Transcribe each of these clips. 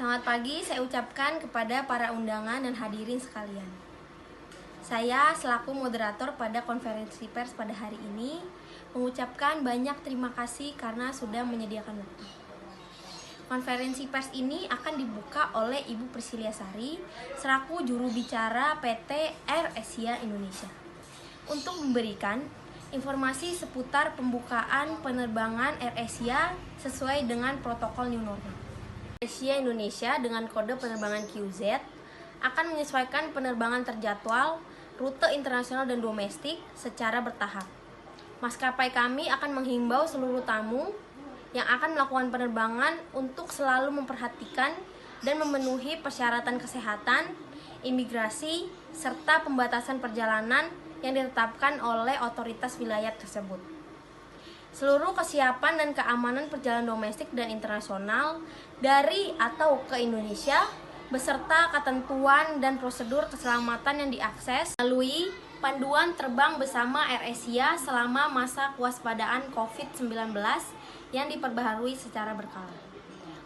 Selamat pagi saya ucapkan kepada para undangan dan hadirin sekalian. Saya selaku moderator pada konferensi pers pada hari ini mengucapkan banyak terima kasih karena sudah menyediakan waktu. Konferensi pers ini akan dibuka oleh Ibu Priscilia Sari selaku juru bicara PT AirAsia Indonesia untuk memberikan informasi seputar pembukaan penerbangan AirAsia sesuai dengan protokol new normal. AirAsia Indonesia dengan kode penerbangan QZ akan menyesuaikan penerbangan terjadwal, rute internasional dan domestik secara bertahap. Maskapai kami akan menghimbau seluruh tamu yang akan melakukan penerbangan untuk selalu memperhatikan dan memenuhi persyaratan kesehatan, imigrasi, serta pembatasan perjalanan yang ditetapkan oleh otoritas wilayah tersebut. Seluruh kesiapan dan keamanan perjalanan domestik dan internasional dari atau ke Indonesia beserta ketentuan dan prosedur keselamatan yang diakses melalui panduan terbang bersama AirAsia selama masa kewaspadaan COVID-19 yang diperbaharui secara berkala.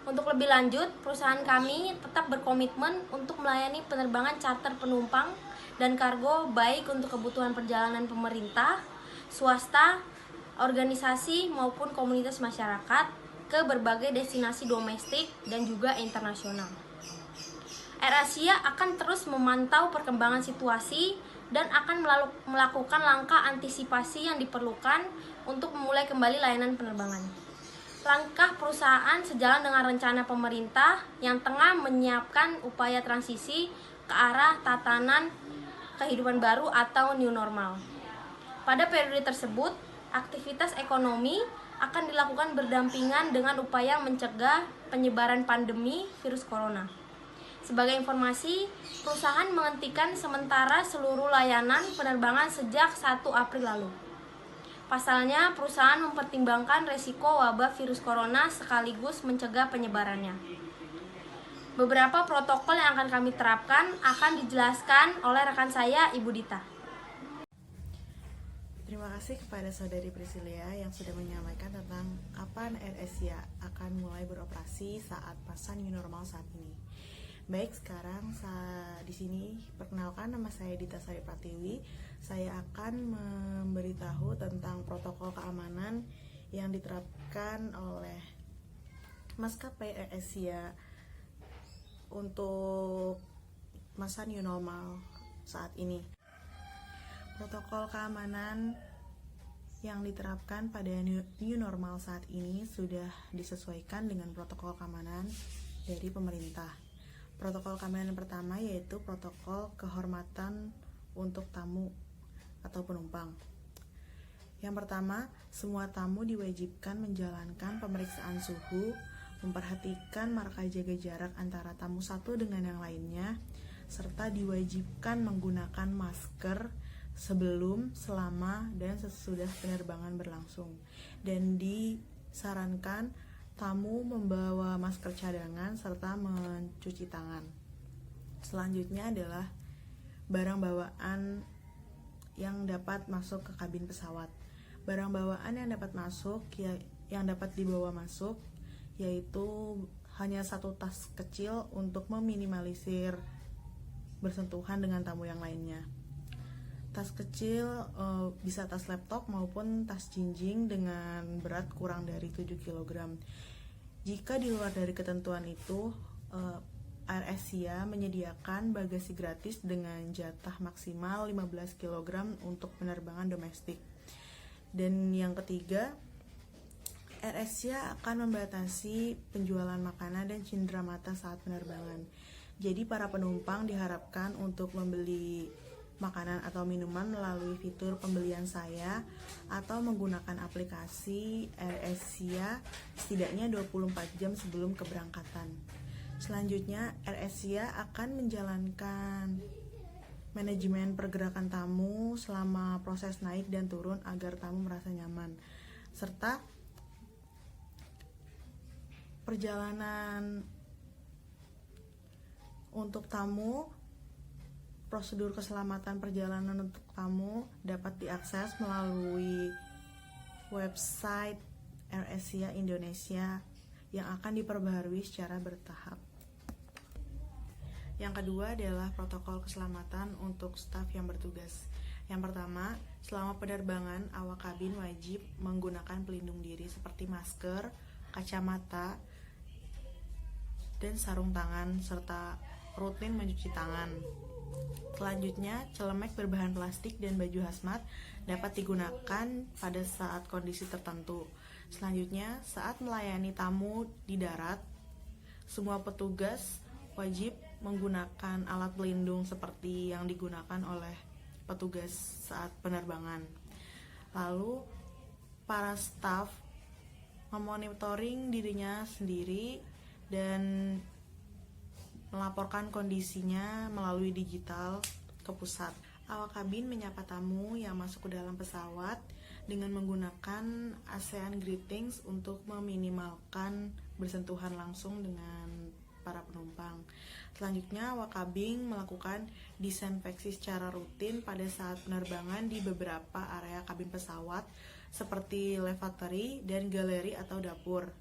Untuk lebih lanjut, perusahaan kami tetap berkomitmen untuk melayani penerbangan charter penumpang dan kargo baik untuk kebutuhan perjalanan pemerintah, swasta, organisasi maupun komunitas masyarakat ke berbagai destinasi domestik dan juga internasional. AirAsia akan terus memantau perkembangan situasi dan akan melakukan langkah antisipasi yang diperlukan untuk memulai kembali layanan penerbangan. Langkah perusahaan sejalan dengan rencana pemerintah yang tengah menyiapkan upaya transisi ke arah tatanan kehidupan baru atau new normal. Pada periode tersebut, aktivitas ekonomi akan dilakukan berdampingan dengan upaya mencegah penyebaran pandemi virus corona. Sebagai informasi, perusahaan menghentikan sementara seluruh layanan penerbangan sejak 1 April lalu. Pasalnya, perusahaan mempertimbangkan resiko wabah virus corona sekaligus mencegah penyebarannya. Beberapa protokol yang akan kami terapkan akan dijelaskan oleh rekan saya, Ibu Dita. Terima kasih kepada Saudari Priscilia yang sudah menyampaikan tentang kapan AirAsia akan mulai beroperasi saat masa new normal saat ini. Baik, sekarang di sini perkenalkan, nama saya Dita Sari Pratiwi. Saya akan memberitahu tentang protokol keamanan yang diterapkan oleh maskapai AirAsia untuk masa new normal saat ini. Protokol keamanan yang diterapkan pada new normal saat ini sudah disesuaikan dengan protokol keamanan dari pemerintah. Protokol keamanan yang pertama yaitu protokol kehormatan untuk tamu atau penumpang. Yang pertama, semua tamu diwajibkan menjalankan pemeriksaan suhu, memperhatikan marka jaga jarak antara tamu satu dengan yang lainnya, serta diwajibkan menggunakan masker sebelum, selama, dan sesudah penerbangan berlangsung. Dan disarankan tamu membawa masker cadangan serta mencuci tangan. Selanjutnya adalah barang bawaan yang dapat masuk ke kabin pesawat. Barang bawaan yang dapat dibawa masuk yaitu hanya satu tas kecil untuk meminimalisir bersentuhan dengan tamu yang lainnya. Tas kecil bisa tas laptop maupun tas jinjing dengan berat kurang dari 7 kg. Jika di luar dari ketentuan itu, AirAsia menyediakan bagasi gratis dengan jatah maksimal 15 kg untuk penerbangan domestik. Dan yang ketiga, AirAsia akan membatasi penjualan makanan dan cindera mata saat penerbangan. Jadi para penumpang diharapkan untuk membeli makanan atau minuman melalui fitur pembelian saya atau menggunakan aplikasi AirAsia setidaknya 24 jam sebelum keberangkatan. Selanjutnya, AirAsia akan menjalankan manajemen pergerakan tamu selama proses naik dan turun agar tamu merasa nyaman, serta perjalanan untuk tamu. Prosedur keselamatan perjalanan untuk tamu dapat diakses melalui website AirAsia Indonesia yang akan diperbaharui secara bertahap. Yang kedua adalah protokol keselamatan untuk staf yang bertugas. Yang pertama, selama penerbangan, awak kabin wajib menggunakan pelindung diri seperti masker, kacamata, dan sarung tangan, serta rutin mencuci tangan. Selanjutnya, celemek berbahan plastik dan baju hazmat dapat digunakan pada saat kondisi tertentu. Selanjutnya, saat melayani tamu di darat, semua petugas wajib menggunakan alat pelindung seperti yang digunakan oleh petugas saat penerbangan. Lalu, para staf memonitoring dirinya sendiri dan melaporkan kondisinya melalui digital ke pusat. Awak kabin menyapa tamu yang masuk ke dalam pesawat dengan menggunakan ASEAN Greetings untuk meminimalkan bersentuhan langsung dengan para penumpang. Selanjutnya, awak kabin melakukan disinfeksi secara rutin pada saat penerbangan di beberapa area kabin pesawat seperti lavatory dan galeri atau dapur.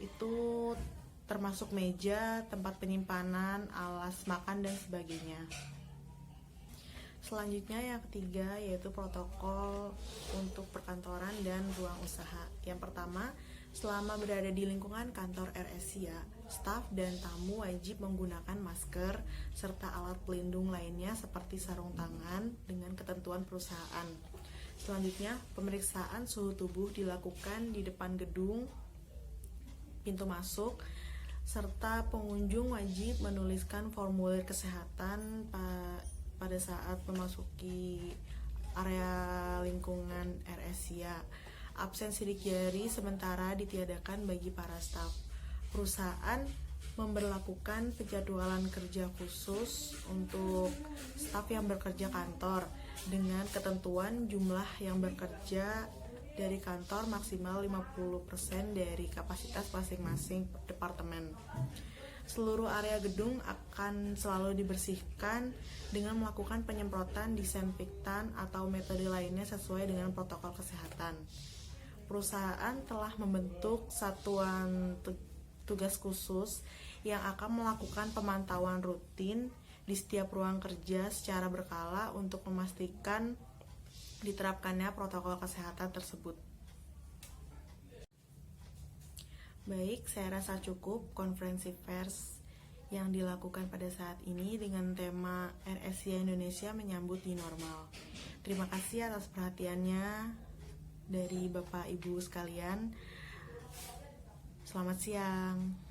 Itu termasuk meja, tempat penyimpanan, alas makan, dan sebagainya. Selanjutnya yang ketiga yaitu protokol untuk perkantoran dan ruang usaha. Yang pertama, selama berada di lingkungan kantor AirAsia, staf dan tamu wajib menggunakan masker serta alat pelindung lainnya seperti sarung tangan dengan ketentuan perusahaan. Selanjutnya, pemeriksaan suhu tubuh dilakukan di depan gedung, pintu masuk, serta pengunjung wajib menuliskan formulir kesehatan pada saat memasuki area lingkungan AirAsia. Absen sidik jari sementara ditiadakan bagi para staf. Perusahaan memberlakukan penjadwalan kerja khusus untuk staf yang bekerja kantor dengan ketentuan jumlah yang bekerja dari kantor maksimal 50% dari kapasitas masing-masing departemen. Seluruh area gedung akan selalu dibersihkan dengan melakukan penyemprotan disinfektan atau metode lainnya sesuai dengan protokol kesehatan. Perusahaan telah membentuk satuan tugas khusus yang akan melakukan pemantauan rutin di setiap ruang kerja secara berkala untuk memastikan diterapkannya protokol kesehatan tersebut. Baik, saya rasa cukup konferensi pers yang dilakukan pada saat ini dengan tema AirAsia Indonesia menyambut new normal. Terima kasih atas perhatiannya dari Bapak Ibu sekalian. Selamat siang.